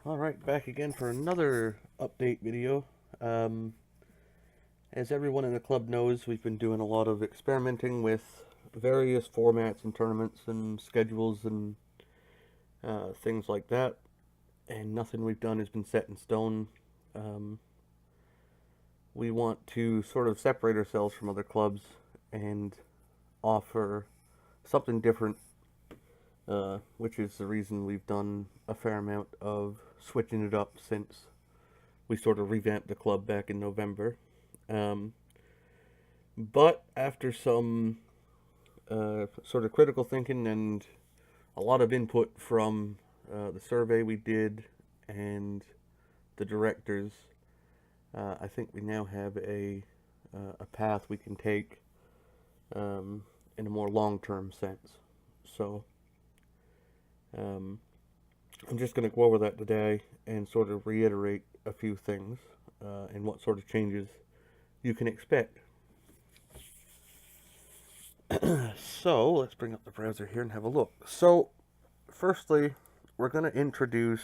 Alright, back again for another update video. As everyone in the club knows, we've been doing a lot of experimenting with various formats and tournaments and schedules and things like that, and nothing we've done has been set in stone. Um, we want to sort of separate ourselves from other clubs and offer something different, which is the reason we've done a fair amount of switching it up since we sort of revamped the club back in November. Um, but after some sort of critical thinking and a lot of input from the survey we did and the directors, I think we now have a path we can take in a more long term sense. So um, I'm just going to go over that today and sort of reiterate a few things and what sort of changes you can expect. So let's bring up the browser here and have a look. So firstly, we're going to introduce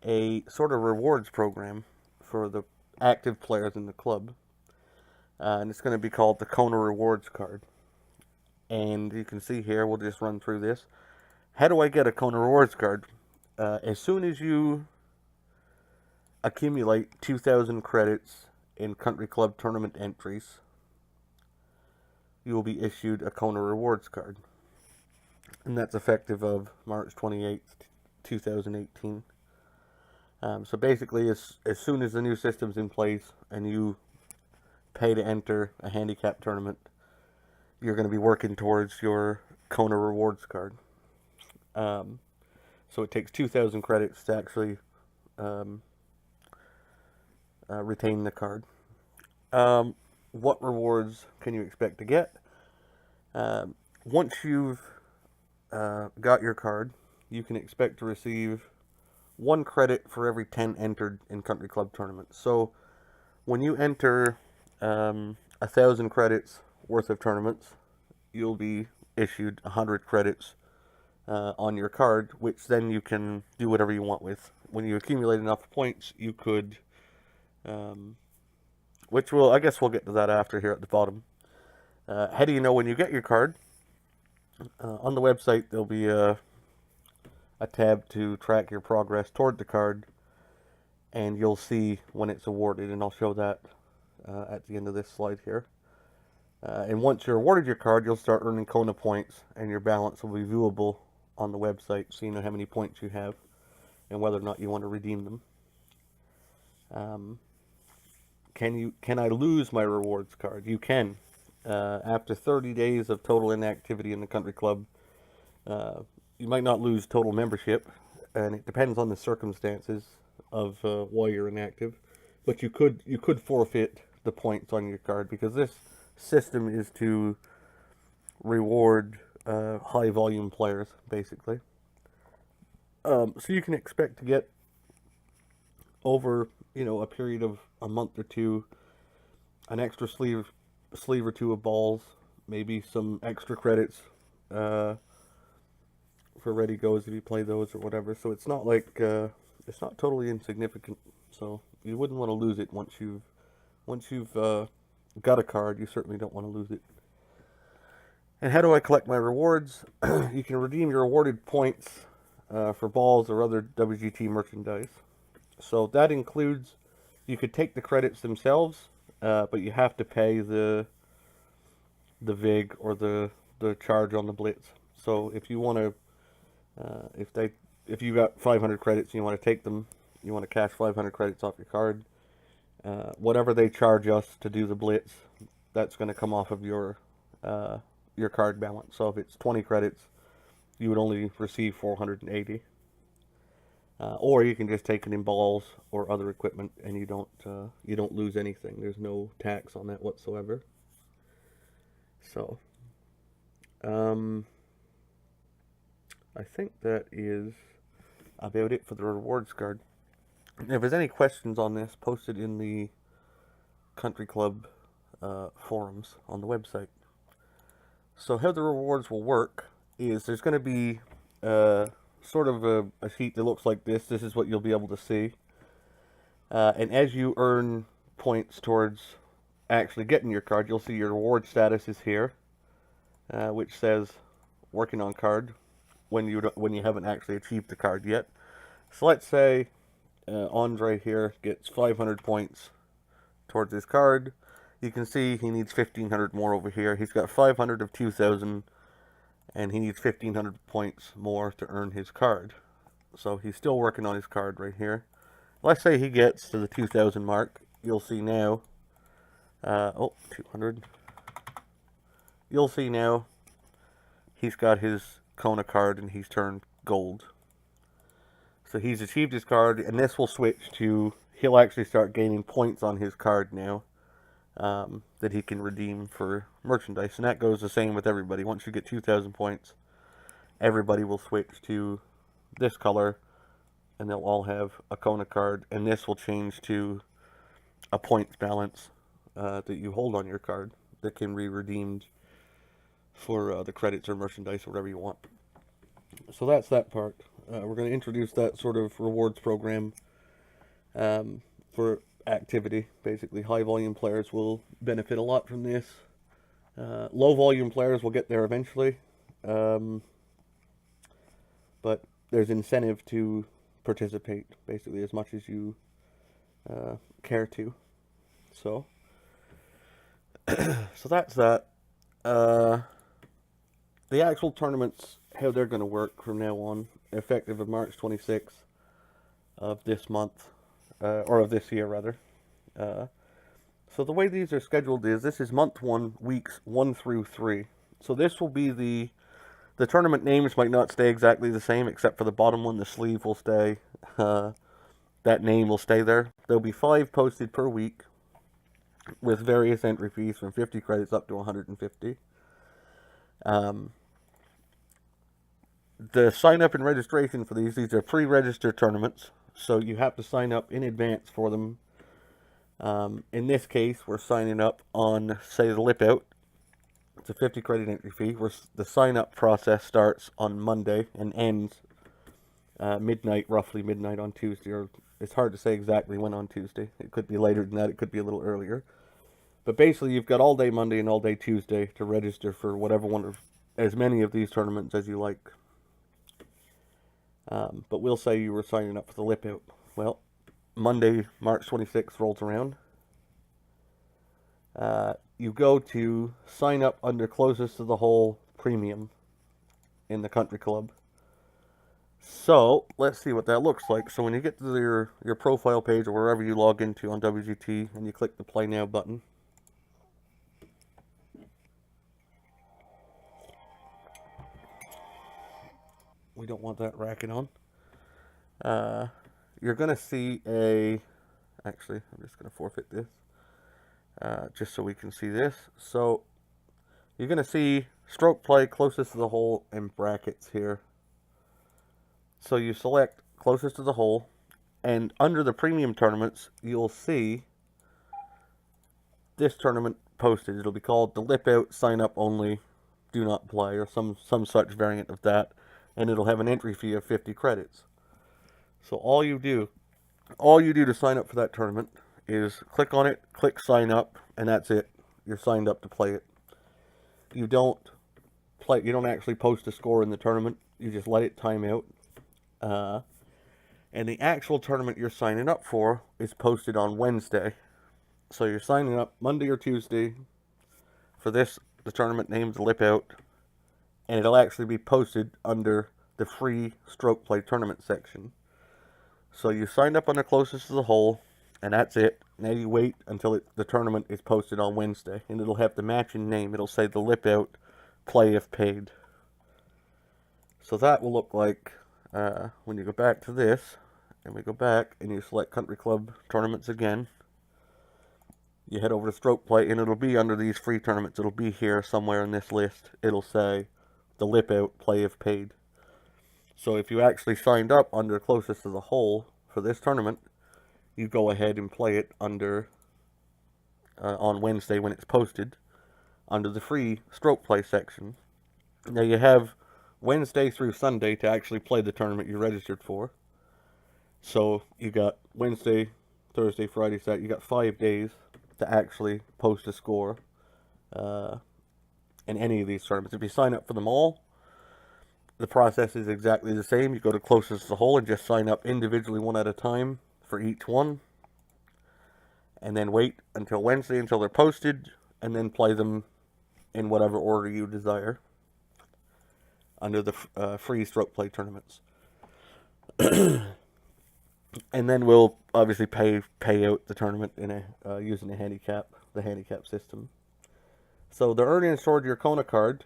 a sort of rewards program for the active players in the club, and it's going to be called the Kona Rewards Card. And you can see here, we'll just run through this. How do I get a Kona Rewards Card? As soon as you accumulate 2,000 credits in country club tournament entries, you will be issued a Kona Rewards Card. And that's effective of March 28th, 2018. So basically, as soon as the new system's in place and you pay to enter a handicap tournament, you're going to be working towards your Kona Rewards Card. So it takes 2,000 credits to actually um, retain the card. What rewards can you expect to get? Once you've got your card, you can expect to receive 1 credit for every 10 entered in country club tournaments. So when you enter 1,000 credits worth of tournaments, you'll be issued 100 credits on your card, which then you can do whatever you want with. When you accumulate enough points, you could, which will, I guess we'll get to that after here at the bottom. How do you know when you get your card? On the website, there'll be a tab to track your progress toward the card, and you'll see when it's awarded, and I'll show that at the end of this slide here. And once you're awarded your card, you'll start earning Kona points, and your balance will be viewable on the website, so you know how many points you have and whether or not you want to redeem them. Can I lose my rewards card? You can. After 30 days of total inactivity in the country club, you might not lose total membership, and it depends on the circumstances of why you're inactive. But you could forfeit the points on your card, because this system is to reward high volume players, basically. So you can expect to get over a period of a month or two an extra sleeve or two of balls, maybe some extra credits for ready goes if you play those or whatever. So it's not like it's not totally insignificant. So you wouldn't want to lose it once you've got a card. You certainly don't want to lose it. And how do I collect my rewards? You can redeem your awarded points for balls or other WGT merchandise. So that includes, you could take the credits themselves, but you have to pay the VIG or the charge on the Blitz. So if you want to, if you got 500 credits and you want to take them, you want to cash 500 credits off your card, whatever they charge us to do the Blitz, that's going to come off of your card balance. So if it's 20 credits, you would only receive 480. Or you can just take it in balls or other equipment, and you don't lose anything. There's no tax on that whatsoever. So, I think that is about it for the rewards card. If there's any questions on this, post it in the country club forums on the website. So how the rewards will work is there's going to be sort of a sheet that looks like this. This is what you'll be able to see. And as you earn points towards actually getting your card, you'll see your reward status is here, which says working on card when you haven't actually achieved the card yet. So let's say Andre here gets 500 points towards his card. You can see he needs 1,500 more over here. He's got 500 of 2,000, and he needs 1,500 points more to earn his card. So he's still working on his card right here. Let's say he gets to the 2,000 mark. You'll see now. 200. You'll see now he's got his Kona card and he's turned gold. So he's achieved his card, and this will switch to, he'll actually start gaining points on his card now that he can redeem for merchandise. And that goes the same with everybody. Once you get 2,000 points, everybody will switch to this color, and they'll all have a Kona card, and this will change to a points balance that you hold on your card that can be redeemed for the credits or merchandise or whatever you want. So that's that part. We're going to introduce that sort of rewards program for activity. Basically, high volume players will benefit a lot from this. Low volume players will get there eventually, but there's incentive to participate basically as much as you care to. So that's that. The actual tournaments, how they're going to work from now on, effective of March 26th of this month, or of this year rather. So the way these are scheduled is, this is month 1, weeks 1 through 3. So this will be the tournament names might not stay exactly the same, except for the bottom one, the sleeve will stay. That name will stay there. There'll be 5 posted per week, with various entry fees from 50 credits up to 150. The sign up and registration for these are pre-registered tournaments, so you have to sign up in advance for them. In this case, we're signing up on, say, the Lip Out. It's a 50 credit entry fee. The sign up process starts on Monday and ends roughly midnight on Tuesday, or it's hard to say exactly when on Tuesday. It could be later than that, it could be a little earlier. But basically, you've got all day Monday and all day Tuesday to register for whatever one of, as many of these tournaments as you like. But we'll say you were signing up for the Lip Out. Well, Monday, March 26th rolls around. You go to sign up under closest to the hole premium in the country club. So let's see what that looks like. So when you get to your profile page or wherever you log into on WGT and you click the Play Now button, we don't want that racking on. You're going to see actually, I'm just going to forfeit this, just so we can see this. So, you're going to see stroke play closest to the hole in brackets here. So you select closest to the hole, and under the premium tournaments, you'll see this tournament posted. It'll be called the Lip Out Sign Up Only, Do Not Play, or some such variant of that. And it'll have an entry fee of 50 credits. So all you do to sign up for that tournament is click on it, click sign up, and that's it. You're signed up to play it. You don't actually post a score in the tournament. You just let it time out. And the actual tournament you're signing up for is posted on Wednesday. So you're signing up Monday or Tuesday for the tournament named the Lip Out. And it'll actually be posted under the free stroke play tournament section. So you signed up on the closest to the hole, and that's it. Now you wait until the tournament is posted on Wednesday, and it'll have the matching name. It'll say the Lip Out Play If Paid. So that will look like when you go back to this, and we go back and you select Country Club Tournaments again. You head over to Stroke Play, and it'll be under these free tournaments. It'll be here somewhere in this list. It'll say the Lip Out Play If Paid. So if you actually signed up under closest to the hole for this tournament, you go ahead and play it under on Wednesday when it's posted under the free stroke play section. Now you have Wednesday through Sunday to actually play the tournament you registered for. So you got Wednesday, Thursday, Friday, Saturday. You got 5 days to actually post a score in any of these tournaments. If you sign up for them all, the process is exactly the same. You go to closest to the hole and just sign up individually one at a time for each one. And then wait until Wednesday until they're posted, and then play them in whatever order you desire under the free stroke play tournaments. And then we'll obviously pay out the tournament in a using the handicap system. So the earnings toward your Kona card.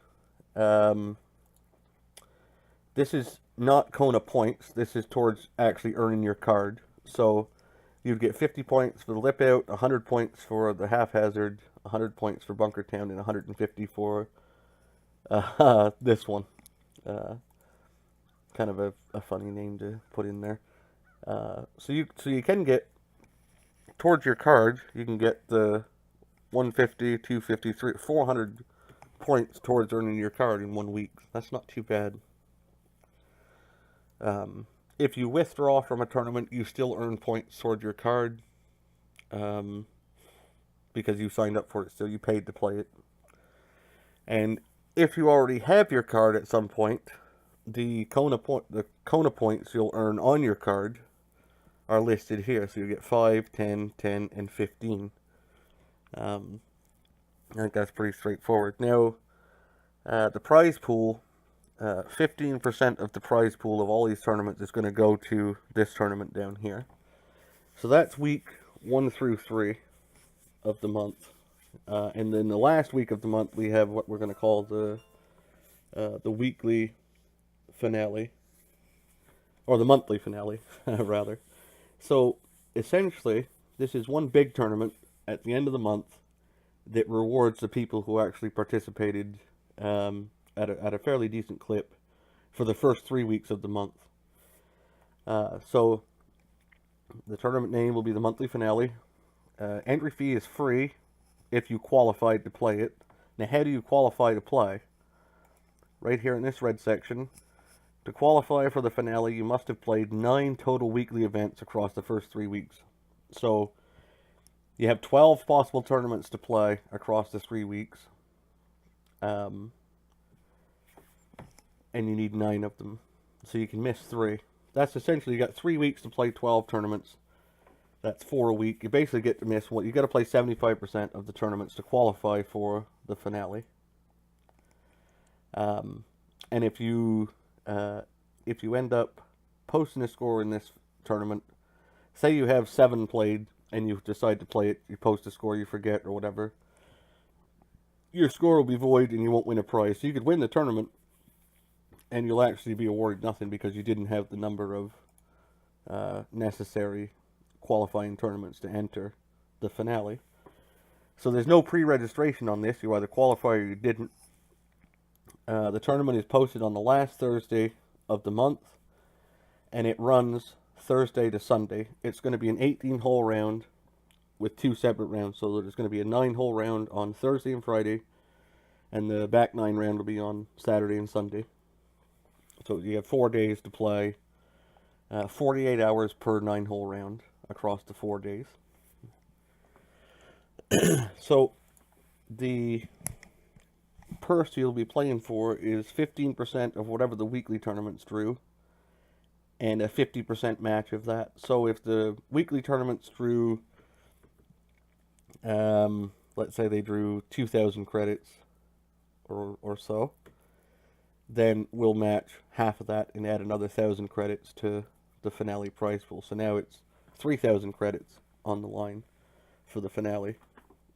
This is not Kona points. This is towards actually earning your card. So you'd get 50 points for the lip out, 100 points for the haphazard, 100 points for Bunker Town, and 150 for this one. Kind of a funny name to put in there. So you can get towards your card. You can get the 150, 250, 400 points towards earning your card in 1 week. That's not too bad. If you withdraw from a tournament, you still earn points towards your card because you signed up for it, so you paid to play it. And if you already have your card at some point, the Kona points you'll earn on your card are listed here. So you get 5, 10, 10, and 15. I think that's pretty straightforward. Now, the prize pool, 15% of the prize pool of all these tournaments is going to go to this tournament down here. So that's week 1 through 3 of the month. And then the last week of the month, we have what we're going to call the weekly finale, or the monthly finale, rather. So essentially, this is one big tournament at the end of the month that rewards the people who actually participated at a fairly decent clip for the first 3 weeks of the month. So the tournament name will be the monthly finale. Entry fee is free if you qualified to play it. Now, how do you qualify to play? Right here in this red section. To qualify for the finale, you must have played 9 total weekly events across the first 3 weeks. So you have 12 possible tournaments to play across the 3 weeks. And you need 9 of them. So you can miss 3. That's essentially, you got 3 weeks to play 12 tournaments. That's 4 a week. You basically get to miss one. You got to play 75% of the tournaments to qualify for the finale. And if you end up posting a score in this tournament, say you have 7 played and you decide to play it, you post a score, you forget or whatever, your score will be void and you won't win a prize. So you could win the tournament and you'll actually be awarded nothing because you didn't have the number of necessary qualifying tournaments to enter the finale. So there's no pre-registration on this. You either qualify or you didn't. The tournament is posted on the last Thursday of the month, and it runs Thursday to Sunday. It's going to be an 18-hole round with 2 separate rounds. So there's going to be a 9-hole round on Thursday and Friday, and the back 9 round will be on Saturday and Sunday. So you have 4 days to play, 48 hours per 9-hole round across the 4 days. So the purse you'll be playing for is 15% of whatever the weekly tournaments drew, and a 50% match of that. So if the weekly tournaments drew, let's say they drew 2,000 credits or so, then we'll match half of that and add another 1,000 credits to the finale prize pool. So now it's 3,000 credits on the line for the finale.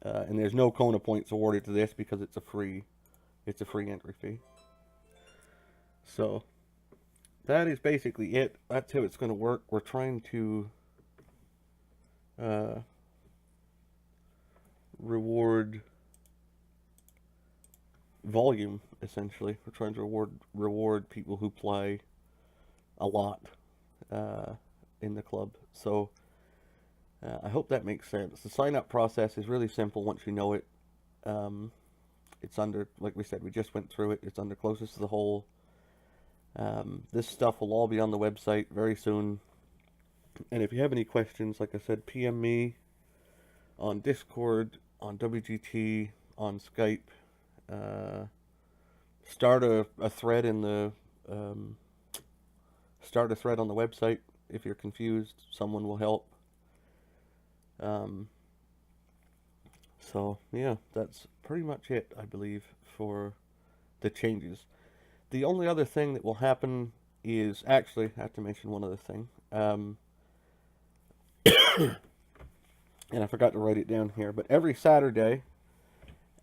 And there's no Kona points awarded to this because it's a free entry fee. So that is basically it. That's how it's going to work. We're trying to reward volume, essentially. We're trying to reward people who play a lot in the club. So I hope that makes sense. The sign-up process is really simple once you know it. It's under, like we said, we just went through it. It's under closest to the hole. This stuff will all be on the website very soon. And if you have any questions, like I said, PM me on Discord, on WGT, on Skype. Start a thread in the start a thread on the website. If you're confused, someone will help. So yeah, that's pretty much it, I believe, for the changes. The only other thing that will happen is, actually, I have to mention one other thing. And I forgot to write it down here, but every Saturday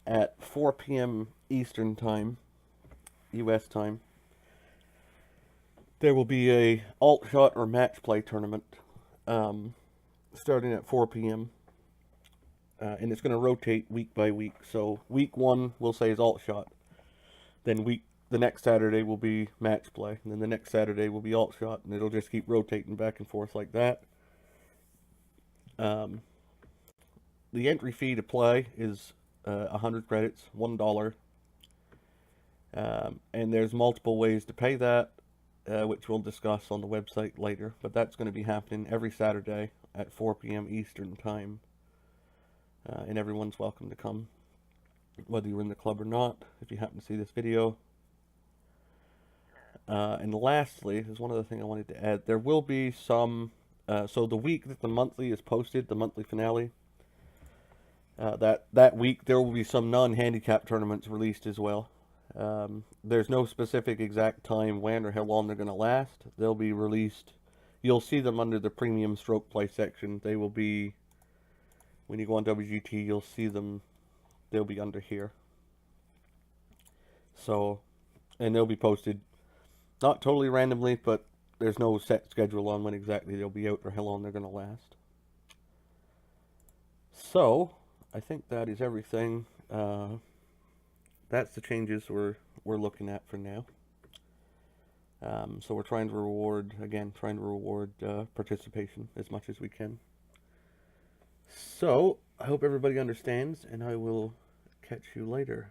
at 4 p.m. Eastern Time, US time, there will be a alt shot or match play tournament starting at 4 p.m. And it's going to rotate week by week. So week 1 we'll say is alt shot. Then the next Saturday will be match play, and then the next Saturday will be alt shot, and it'll just keep rotating back and forth like that. The entry fee to play is 100 credits, $1. And there's multiple ways to pay that, which we'll discuss on the website later. But that's going to be happening every Saturday at 4 p.m. Eastern Time. And everyone's welcome to come, whether you're in the club or not, if you happen to see this video. And lastly, there's one other thing I wanted to add. There will be some, so the week that the monthly is posted, the monthly finale, that week there will be some non-handicap tournaments released as well. There's no specific exact time when or how long they're going to last. They'll be released. You'll see them under the premium stroke play section. They will be, when you go on WGT, you'll see them. They'll be under here. So, and they'll be posted not totally randomly, but there's no set schedule on when exactly they'll be out or how long they're going to last. So, I think that is everything. That's the changes we're looking at for now. So we're trying to reward, participation as much as we can. So, I hope everybody understands, and I will catch you later.